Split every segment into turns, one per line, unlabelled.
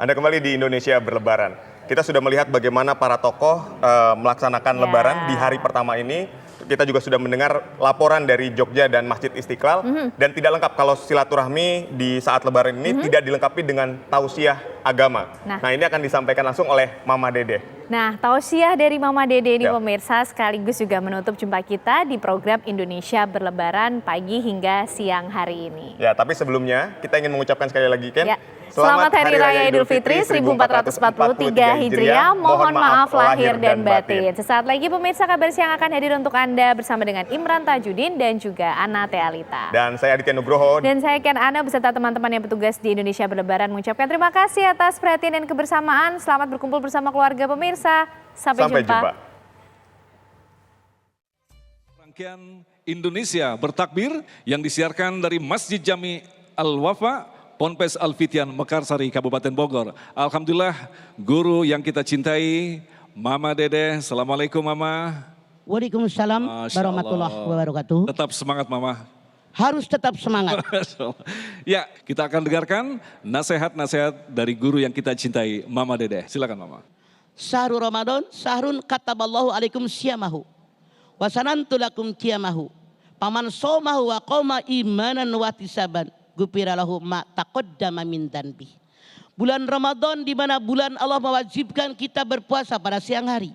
Anda kembali di Indonesia Berlebaran. Kita sudah melihat bagaimana para tokoh melaksanakan Lebaran di hari pertama ini. Kita juga sudah mendengar laporan dari Jogja dan Masjid Istiqlal. Dan tidak lengkap kalau silaturahmi di saat Lebaran ini tidak dilengkapi dengan tausiah agama. Nah, ini akan disampaikan langsung oleh Mama Dede.
Nah, tausiah dari Mama Dede ini pemirsa sekaligus juga menutup jumpa kita di program Indonesia Berlebaran pagi hingga siang hari ini.
Ya, tapi sebelumnya kita ingin mengucapkan sekali lagi, Ken.
Selamat Hari Raya Idul Fitri 1443 Hijriah. Mohon maaf lahir dan batin. Sesaat lagi pemirsa Kabar Siang akan hadir untuk Anda bersama dengan Imran Tajudin dan juga Ana Tealita.
Dan saya Aditya Nugroho.
Dan saya Ken Ana beserta teman-teman yang bertugas di Indonesia Berlebaran mengucapkan terima kasih atas perhatian dan kebersamaan. Selamat berkumpul bersama keluarga pemirsa. Sampai jumpa.
Rangkaian Indonesia Bertakbir yang disiarkan dari Masjid Jami Al-Wafa, Ponpes Alfitian, Mekarsari, Kabupaten Bogor. Alhamdulillah, guru yang kita cintai, Mama Dede. Assalamualaikum Mama.
Waalaikumsalam warahmatullahi wabarakatuh.
Tetap semangat Mama.
Harus tetap semangat.
Ya, kita akan dengarkan nasihat-nasihat dari guru yang kita cintai, Mama Dede. Silakan Mama.
Syahrul Ramadan, syahrun kataballahu alaikum siyamahu. Wasanantu lakum qiyamahu. Paman somahu wa qoma imanan wa tisaban. Gupiralahu ma taqaddama min danbi. Bulan Ramadan di mana bulan Allah mewajibkan kita berpuasa pada siang hari.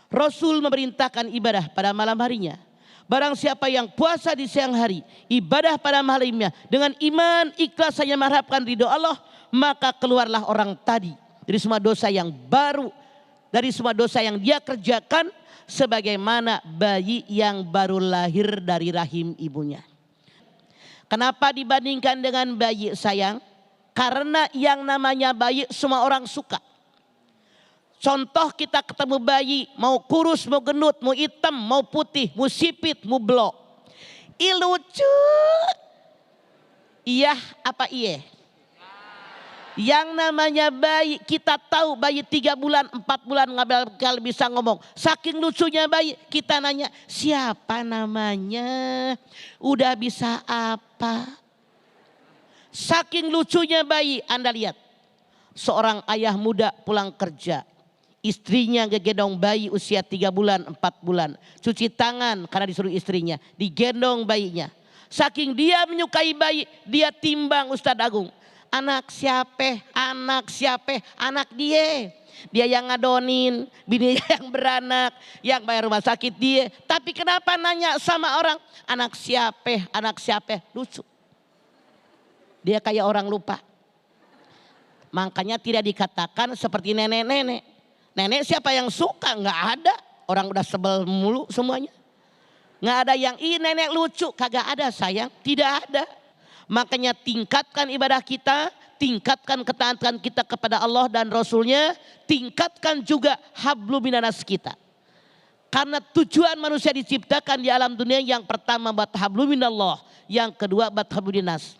Rasul memerintahkan ibadah pada malam harinya. Barang siapa yang puasa di siang hari, ibadah pada malamnya dengan iman ikhlas hanya mengharapkan ridho Allah, maka keluarlah orang tadi dari semua dosa yang baru, dari semua dosa yang dia kerjakan, sebagaimana bayi yang baru lahir dari rahim ibunya. Kenapa dibandingkan dengan bayi sayang? Karena yang namanya bayi semua orang suka. Contoh kita ketemu bayi, mau kurus, mau gendut, mau hitam, mau putih, mau sipit, mau blok. Ih lucu. Iya apa iye? Yang namanya bayi, kita tahu bayi 3 bulan, 4 bulan nggak bakal bisa ngomong. Saking lucunya bayi, kita nanya siapa namanya, udah bisa apa. Saking lucunya bayi, Anda lihat. Seorang ayah muda pulang kerja. Istrinya ngegendong bayi usia 3 bulan, 4 bulan. Cuci tangan karena disuruh istrinya, digendong bayinya. Saking dia menyukai bayi, dia timbang Ustadz Agung. Anak siapa? Anak siapa? Anak dia. Dia yang ngadonin, bini yang beranak, yang bayar rumah sakit dia. Tapi kenapa nanya sama orang? Anak siapa? Anak siapa? Lucu. Dia kayak orang lupa. Makanya tidak dikatakan seperti nenek-nenek. Nenek siapa yang suka? Nggak ada. Orang udah sebel mulu semuanya. Nggak ada yang, ih nenek lucu. Kagak ada sayang. Tidak ada. Makanya tingkatkan ibadah kita, tingkatkan ketaatan kita kepada Allah dan Rasulnya, tingkatkan juga hablum minanas kita. Karena tujuan manusia diciptakan di alam dunia yang pertama buat hablum minallah, yang kedua buat hablum minas.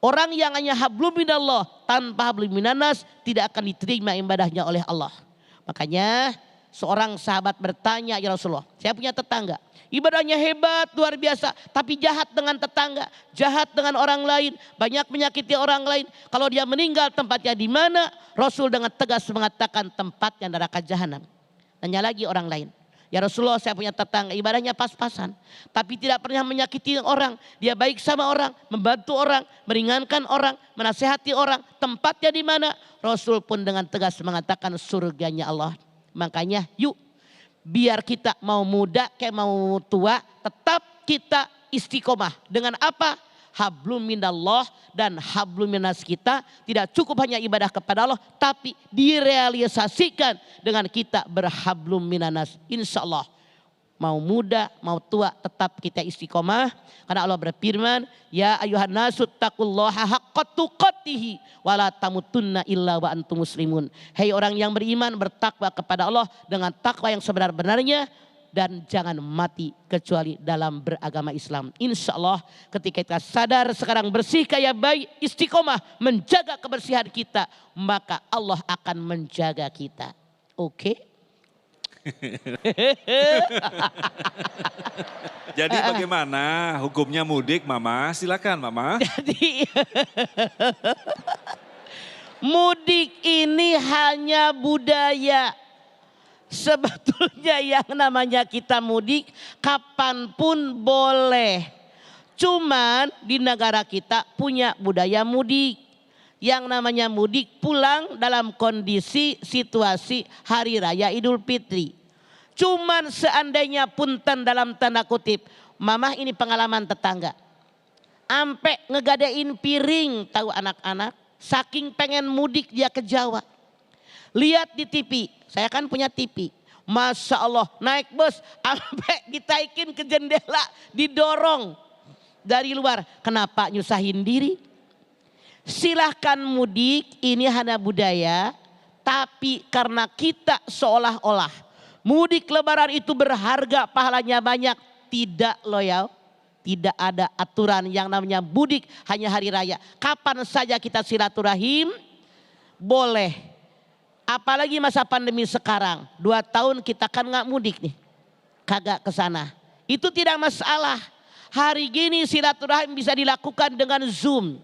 Orang yang hanya hablum minallah tanpa hablum minanas tidak akan diterima ibadahnya oleh Allah. Makanya seorang sahabat bertanya, ya Rasulullah, saya punya tetangga. Ibadahnya hebat, luar biasa. Tapi jahat dengan tetangga, jahat dengan orang lain, banyak menyakiti orang lain. Kalau dia meninggal tempatnya di mana? Rasul dengan tegas mengatakan tempatnya neraka jahanam. Tanya lagi orang lain. Ya Rasulullah, saya punya tetangga, ibadahnya pas-pasan. Tapi tidak pernah menyakiti orang. Dia baik sama orang, membantu orang, meringankan orang, menasehati orang. Tempatnya di mana? Rasul pun dengan tegas mengatakan surganya Allah. Makanya yuk. Biar kita mau muda kayak mau tua, tetap kita istiqomah. Dengan apa? Hablum minallah dan hablum minas kita. Tidak cukup hanya ibadah kepada Allah, tapi direalisasikan dengan kita berhablum minanas. Insya Allah. Mau muda, mau tua, tetap kita istiqomah. Karena Allah berfirman, ya ayuhan nasu taqullaha haqqa tuqatihi wala tamutunna illa wa antum muslimun. Hei orang yang beriman, bertakwa kepada Allah dengan takwa yang sebenar-benarnya. Dan jangan mati kecuali dalam beragama Islam. Insya Allah ketika kita sadar sekarang bersih kayak bayi, istiqomah menjaga kebersihan kita, maka Allah akan menjaga kita. Oke?
Jadi bagaimana hukumnya mudik Mama? Silakan Mama.
Jadi Mudik ini hanya budaya. Sebetulnya yang namanya kita mudik kapanpun boleh. Cuman di negara kita punya budaya mudik. Yang namanya mudik pulang dalam kondisi situasi Hari Raya Idul Fitri. Cuman seandainya punten dalam tanda kutip, mamah ini pengalaman tetangga. Ampe ngegadein piring, tahu anak-anak, saking pengen mudik dia ke Jawa. Lihat di TV, saya kan punya TV. Masya Allah naik bus, ampe ditaikin ke jendela, didorong dari luar. Kenapa nyusahin diri? Silahkan mudik, ini hanya budaya. Tapi karena kita seolah-olah mudik lebaran itu berharga, pahalanya banyak. Tidak loyal, tidak ada aturan yang namanya mudik hanya hari raya. Kapan saja kita silaturahim boleh. Apalagi masa pandemi sekarang, 2 tahun kita kan nggak mudik nih, kagak ke sana. Itu tidak masalah. Hari gini silaturahim bisa dilakukan dengan Zoom,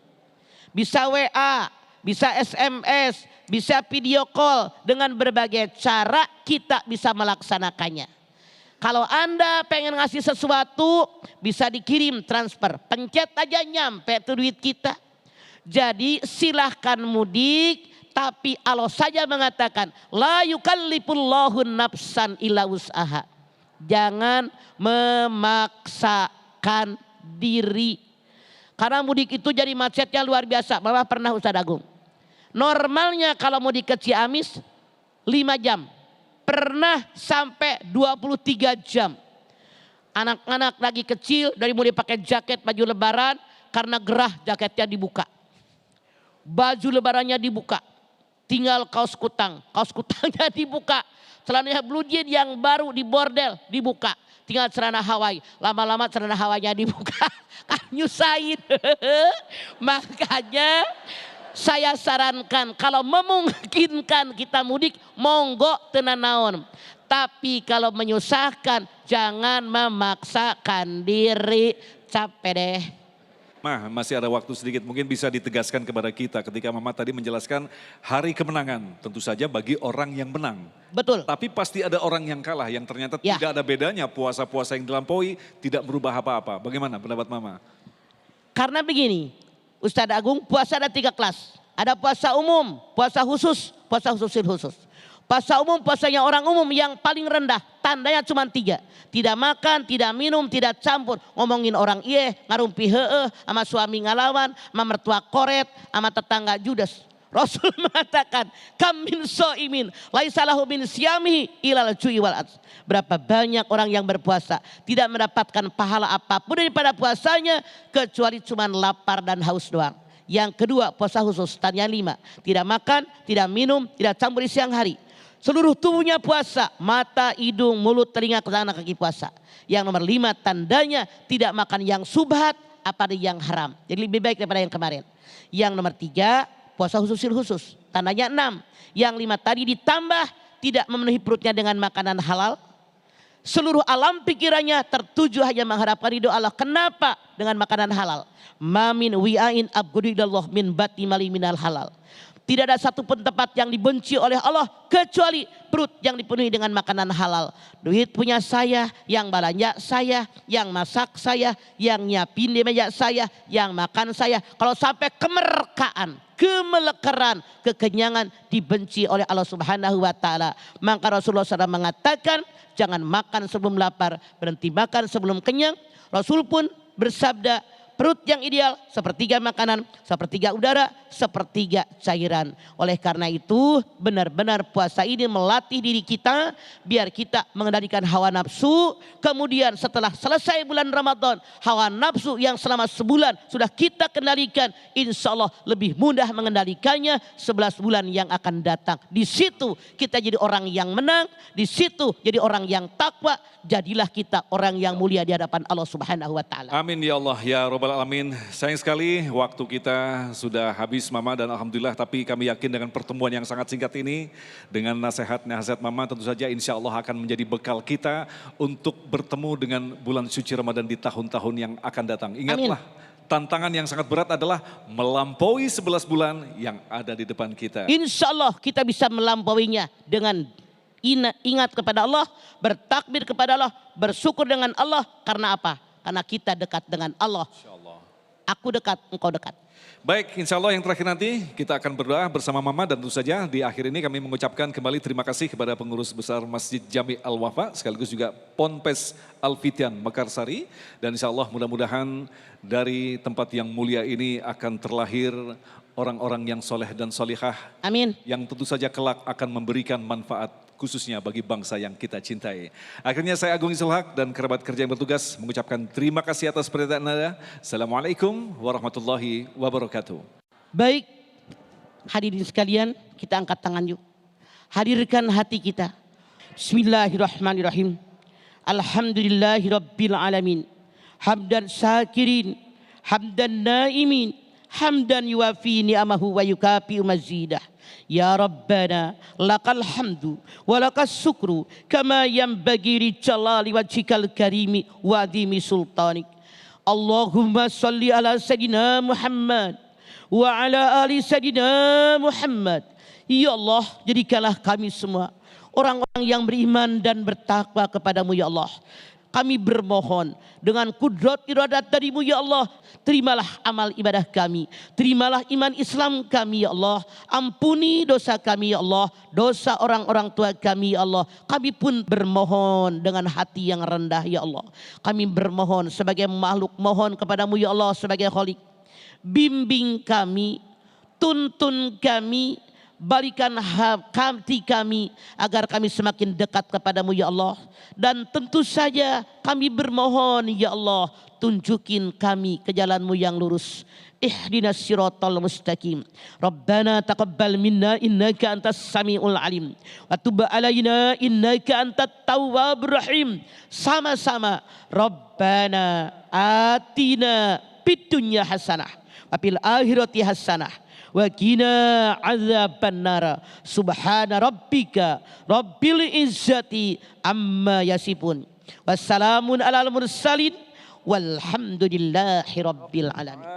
bisa WA, bisa SMS, bisa video call. Dengan berbagai cara kita bisa melaksanakannya. Kalau Anda pengen ngasih sesuatu bisa dikirim transfer. Pencet aja nyampe tuh duit kita. Jadi silahkan mudik. Tapi Allah saja mengatakan la yukallifullahu nafsan illa wus'aha. Jangan memaksakan diri. Karena mudik itu jadi macetnya luar biasa. Mama pernah Ustaz Agung. Normalnya kalau mudik ke Ciamis 5 jam. Pernah sampai 23 jam. Anak-anak lagi kecil dari mulai pakai jaket baju lebaran karena gerah jaketnya dibuka. Baju lebarannya dibuka. Tinggal kaos kutangnya dibuka. Celananya blue jean yang baru di bordel dibuka. Tinggal celana Hawaii. Lama-lama celana Hawaiinya dibuka. Kan nyusahin. Makanya saya sarankan kalau memungkinkan kita mudik, monggo tenan naon. Tapi kalau menyusahkan jangan memaksakan diri. Capek deh.
Mah, masih ada waktu sedikit, mungkin bisa ditegaskan kepada kita ketika Mama tadi menjelaskan hari kemenangan. Tentu saja bagi orang yang menang.
Betul.
Tapi pasti ada orang yang kalah yang ternyata
Ya.
tidak ada bedanya puasa-puasa yang dilampaui tidak berubah apa-apa. Bagaimana pendapat Mama?
Karena begini, Ustadz Agung, puasa ada 3 kelas. Ada puasa umum, puasa khusus, puasa khususin khusus. Puasa umum, puasanya orang umum yang paling rendah. Tandanya cuma 3. Tidak makan, tidak minum, tidak campur. Ngomongin orang iye, ngarumpi heeh, sama suami ngalawan, sama mertua koret, sama tetangga judes. Rasul mengatakan, kam min so'imin, laisalahu min siyamihi ilal ju'i wal ats. Berapa banyak orang yang berpuasa tidak mendapatkan pahala apapun daripada puasanya kecuali cuma lapar dan haus doang. Yang kedua puasa khusus, tanya 5. Tidak makan, tidak minum, tidak campur di siang hari. Seluruh tubuhnya puasa, mata, hidung, mulut, telinga, tangan, kaki puasa. Yang nomor 5 tandanya tidak makan yang subhat, apalagi yang haram. Jadi lebih baik daripada yang kemarin. Yang nomor 3 puasa khususin khusus, tandanya 6. Yang 5 tadi ditambah tidak memenuhi perutnya dengan makanan halal. Seluruh alam pikirannya tertuju hanya mengharapkan ridho Allah. Kenapa? Dengan makanan halal. Mamin wi'ain abgudidallah min bati mali minal halal. Tidak ada satupun tempat yang dibenci oleh Allah kecuali perut yang dipenuhi dengan makanan halal. Duit punya saya, yang belanja saya, yang masak saya, yang nyiapin di meja saya, yang makan saya. Kalau sampai kemerkaan, kemelekeran, kekenyangan dibenci oleh Allah Subhanahu wa taala. Maka Rasulullah SAW mengatakan, jangan makan sebelum lapar, berhenti makan sebelum kenyang. Rasul pun bersabda, perut yang ideal 1/3 makanan, 1/3 udara, 1/3 cairan. Oleh karena itu benar-benar puasa ini melatih diri kita biar kita mengendalikan hawa nafsu. Kemudian setelah selesai bulan Ramadan, hawa nafsu yang selama sebulan sudah kita kendalikan, insya Allah lebih mudah mengendalikannya 11 bulan yang akan datang. Di situ kita jadi orang yang menang, di situ jadi orang yang takwa, jadilah kita orang yang mulia di hadapan Allah Subhanahu wa taala.
Amin ya Allah ya Rabbal Alamin. Sayang sekali waktu kita sudah habis Mama, dan Alhamdulillah, tapi kami yakin dengan pertemuan yang sangat singkat ini dengan nasihat-nasihat Mama tentu saja insya Allah akan menjadi bekal kita untuk bertemu dengan bulan suci Ramadan di tahun-tahun yang akan datang. Ingatlah, tantangan yang sangat berat adalah melampaui 11 bulan yang ada di depan kita.
Insya Allah kita bisa melampauinya dengan ingat kepada Allah, bertakbir kepada Allah, bersyukur dengan Allah. Karena apa? Karena kita dekat dengan Allah. Aku dekat, engkau dekat.
Baik, insya Allah yang terakhir nanti kita akan berdoa bersama Mama, dan tentu saja di akhir ini kami mengucapkan kembali terima kasih kepada pengurus besar Masjid Jami Al-Wafa, sekaligus juga Ponpes Al-Fitian Mekarsari, dan insya Allah mudah-mudahan dari tempat yang mulia ini akan terlahir orang-orang yang soleh dan solihah.
Amin.
Yang tentu saja kelak akan memberikan manfaat khususnya bagi bangsa yang kita cintai. Akhirnya saya Agung Isulhaq dan kerabat kerja yang bertugas mengucapkan terima kasih atas perhatian Anda. Assalamualaikum warahmatullahi wabarakatuh.
Baik, hadirin sekalian, kita angkat tangan yuk. Hadirkan hati kita. Bismillahirrahmanirrahim. Alhamdulillahirabbil alamin. Hamdan syakirin, hamdan naimin, hamdan yuwafi ni'amahu wa yukafi'u mazidah. Ya Rabbana lakal hamdu wa lakas syukru kama yanbaghi li jalali wajhikal karimi wa adhimi sultanik. Allahumma salli ala sayyidina Muhammad wa ala ali sayyidina Muhammad. Ya Allah, jadikanlah kami semua orang-orang yang beriman dan bertakwa kepadamu ya Allah. Kami bermohon dengan kudrat iradat darimu ya Allah. Terimalah amal ibadah kami. Terimalah iman Islam kami ya Allah. Ampuni dosa kami ya Allah. Dosa orang-orang tua kami ya Allah. Kami pun bermohon dengan hati yang rendah ya Allah. Kami bermohon sebagai makhluk mohon kepadamu ya Allah sebagai Khalik. Bimbing kami, tuntun kami, balikan hati kami agar kami semakin dekat kepadamu ya Allah. Dan tentu saja kami bermohon ya Allah, tunjukin kami ke jalanmu yang lurus. Ihdinas siratal mustaqim. Rabbana taqabbal minna innaka antas samiul alim. Wa tub alaina innaka antat tawwabur rahim. Sama-sama. Rabbana atina fid dunya hasanah wa fil akhirati hasanah wa qina adzabannar. Subhana rabbika rabbil izzati amma yasifun. Wassalamun alal mursalin walhamdulillahi rabbil alamin.